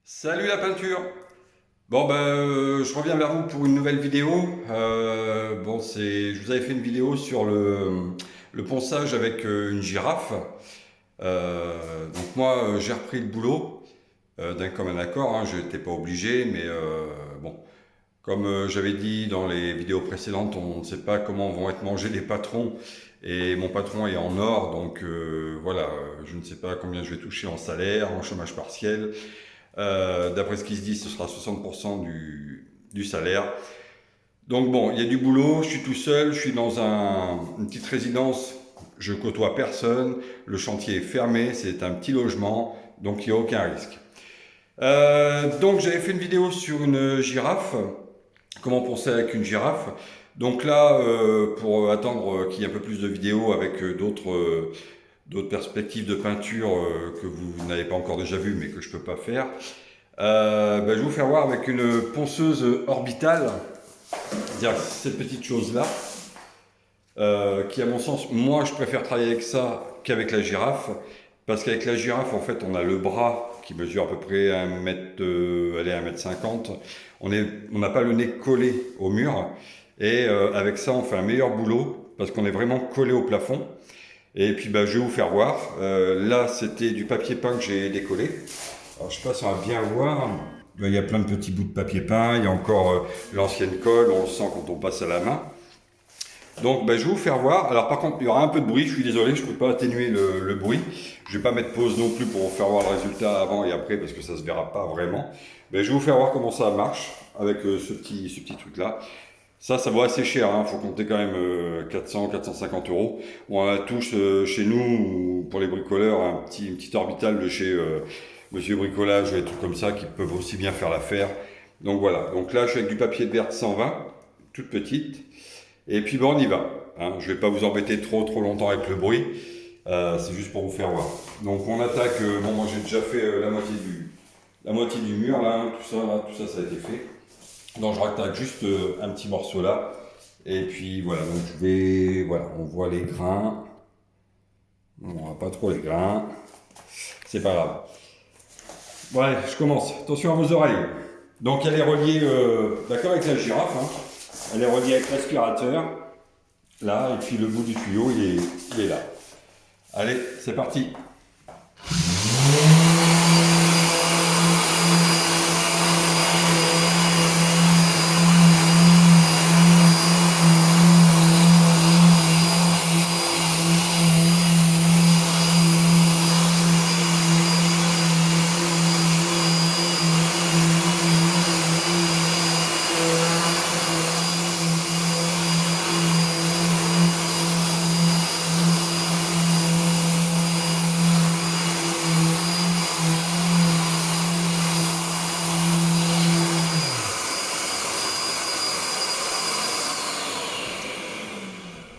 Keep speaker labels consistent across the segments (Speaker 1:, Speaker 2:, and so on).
Speaker 1: Salut la peinture! Bon je reviens vers vous pour une nouvelle vidéo. Je vous avais fait une vidéo sur le ponçage avec une girafe. Donc moi j'ai repris le boulot d'un commun accord, hein, je n'étais pas obligé, mais bon, comme j'avais dit dans les vidéos précédentes, on ne sait pas comment vont être mangés les patrons. Et mon patron est en or, donc voilà, je ne sais pas combien je vais toucher en salaire, en chômage partiel. D'après ce qui se dit, ce sera 60% du salaire. Donc bon, il y a du boulot, je suis tout seul, je suis dans une petite résidence, je côtoie personne, le chantier est fermé, c'est un petit logement, donc il n'y a aucun risque. Donc j'avais fait une vidéo sur une girafe, comment poncer avec une girafe. Donc là, pour attendre qu'il y ait un peu plus de vidéos avec d'autres perspectives de peinture que vous n'avez pas encore déjà vues mais que je ne peux pas faire, je vais vous faire voir avec une ponceuse orbitale, c'est-à-dire cette petite chose-là, qui à mon sens, moi je préfère travailler avec ça qu'avec la girafe, parce qu'avec la girafe, en fait, on a le bras qui mesure à peu près 1 mètre, allez, 1 mètre 50. On n'a pas le nez collé au mur, et avec ça, on fait un meilleur boulot, parce qu'on est vraiment collé au plafond. Et puis je vais vous faire voir. Là, c'était du papier peint que j'ai décollé. Alors, je ne sais pas si on va bien voir. Il y a plein de petits bouts de papier peint. Il y a encore l'ancienne colle. On le sent quand on passe à la main. Donc, je vais vous faire voir. Alors, par contre, il y aura un peu de bruit. Je suis désolé, je ne peux pas atténuer le bruit. Je ne vais pas mettre pause non plus pour vous faire voir le résultat avant et après parce que ça ne se verra pas vraiment. Je vais vous faire voir comment ça marche avec ce petit truc-là. Ça vaut assez cher, hein. Faut compter quand même 400-450 euros. On a tous chez nous, pour les bricoleurs, une petite orbitale de chez Monsieur Bricolage, des trucs comme ça qui peuvent aussi bien faire l'affaire. Donc voilà, donc là je suis avec du papier de verre 120, toute petite. Et puis on y va. Hein. Je vais pas vous embêter trop longtemps avec le bruit. C'est juste pour vous faire voir. Donc on attaque, moi j'ai déjà fait la moitié du mur, là, hein, tout ça a été fait. Donc je rattaque juste un petit morceau là. Et puis voilà, donc voilà, on voit les grains. On voit pas trop les grains. C'est pas grave. Ouais, je commence. Attention à vos oreilles. Donc elle est reliée, d'accord, avec la girafe. Hein. Elle est reliée avec l'aspirateur. Là, et puis le bout du tuyau, il est là. Allez, c'est parti.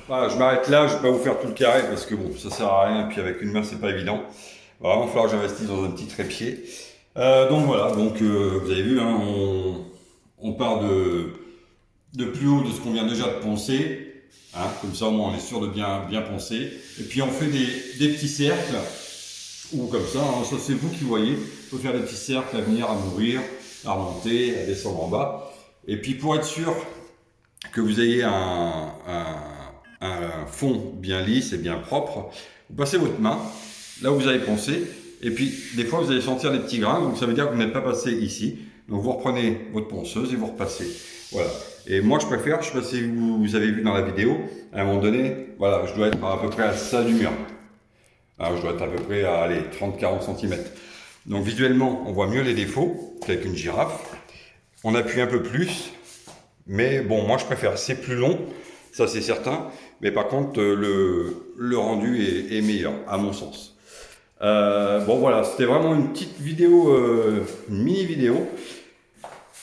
Speaker 1: Voilà, je m'arrête là, je vais pas vous faire tout le carré parce que bon, ça sert à rien, et puis avec une main c'est pas évident. Il va vraiment falloir que j'investisse dans un petit trépied. Donc voilà, vous avez vu, hein, on part de plus haut de ce qu'on vient déjà de poncer. Hein, comme ça au moins on est sûr de bien poncer. Et puis on fait des petits cercles, ou comme ça, hein, ça c'est vous qui voyez. Il faut faire des petits cercles à venir, à mourir, à remonter, à descendre en bas. Et puis pour être sûr que vous ayez un fond bien lisse et bien propre, vous passez votre main là où vous avez poncé, et puis des fois vous allez sentir des petits grains, donc ça veut dire que vous n'êtes pas passé ici. Donc vous reprenez votre ponceuse et vous repassez. Voilà. Et moi je préfère, je ne sais pas si vous avez vu dans la vidéo, à un moment donné, voilà, je dois être à peu près à ça du mur. Alors je dois être à peu près à 30-40 cm. Donc visuellement, on voit mieux les défauts qu'avec une girafe. On appuie un peu plus, mais bon, moi je préfère. C'est plus long, ça c'est certain, mais par contre le rendu est meilleur, à mon sens. Bon voilà, c'était vraiment une petite vidéo, une mini vidéo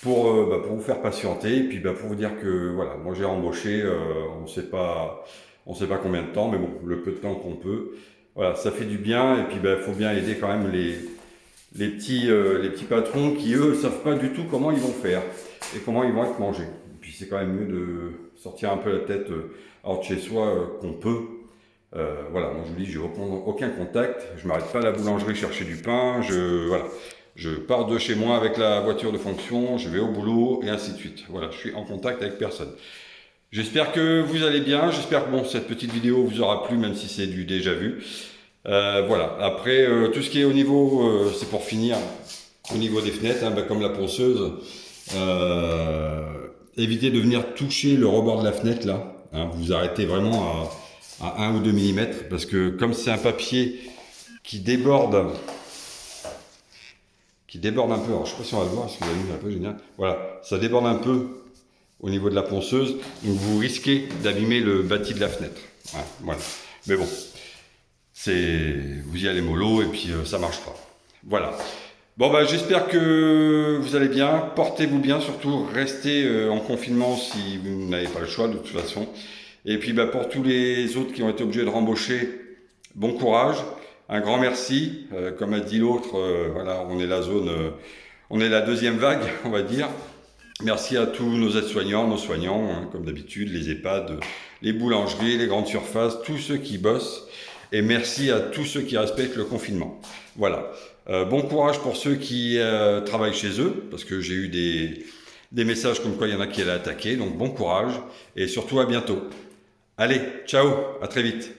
Speaker 1: pour vous faire patienter et puis pour vous dire que voilà, moi j'ai embauché, on sait pas combien de temps, mais bon, le peu de temps qu'on peut, voilà, ça fait du bien et puis il faut bien aider quand même les petits patrons qui eux savent pas du tout comment ils vont faire et comment ils vont être mangés. Et puis c'est quand même mieux de sortir un peu la tête hors de chez soi qu'on peut. Voilà, moi je vous dis, j'ai aucun contact, je m'arrête pas à la boulangerie chercher du pain, voilà. Je pars de chez moi avec la voiture de fonction, je vais au boulot et ainsi de suite. Voilà, je suis en contact avec personne. J'espère que vous allez bien, j'espère que bon, cette petite vidéo vous aura plu, même si c'est du déjà vu. Voilà, après tout ce qui est au niveau, c'est pour finir, au niveau des fenêtres, hein, comme la ponceuse, évitez de venir toucher le rebord de la fenêtre là, hein, vous arrêtez vraiment à 1 ou 2 mm, parce que comme c'est un papier qui déborde un peu, alors je sais pas si on va le voir, parce que la lumière est un peu géniale, voilà, ça déborde un peu au niveau de la ponceuse, donc vous risquez d'abîmer le bâti de la fenêtre. Ouais, voilà. Mais bon, vous y allez mollo et puis ça marche pas. Voilà. Bon bah j'espère que vous allez bien, portez-vous bien, surtout restez en confinement si vous n'avez pas le choix de toute façon. Et puis bah, pour tous les autres qui ont été obligés de rembaucher, bon courage, un grand merci. Comme a dit l'autre, voilà, on est la zone, on est la deuxième vague, on va dire. Merci à tous nos aides-soignants, nos soignants, hein, comme d'habitude, les EHPAD, les boulangeries, les grandes surfaces, tous ceux qui bossent. Et merci à tous ceux qui respectent le confinement. Voilà. Bon courage pour ceux qui travaillent chez eux, parce que j'ai eu des messages comme quoi il y en a qui allaient attaquer. Donc bon courage et surtout à bientôt. Allez, ciao, à très vite.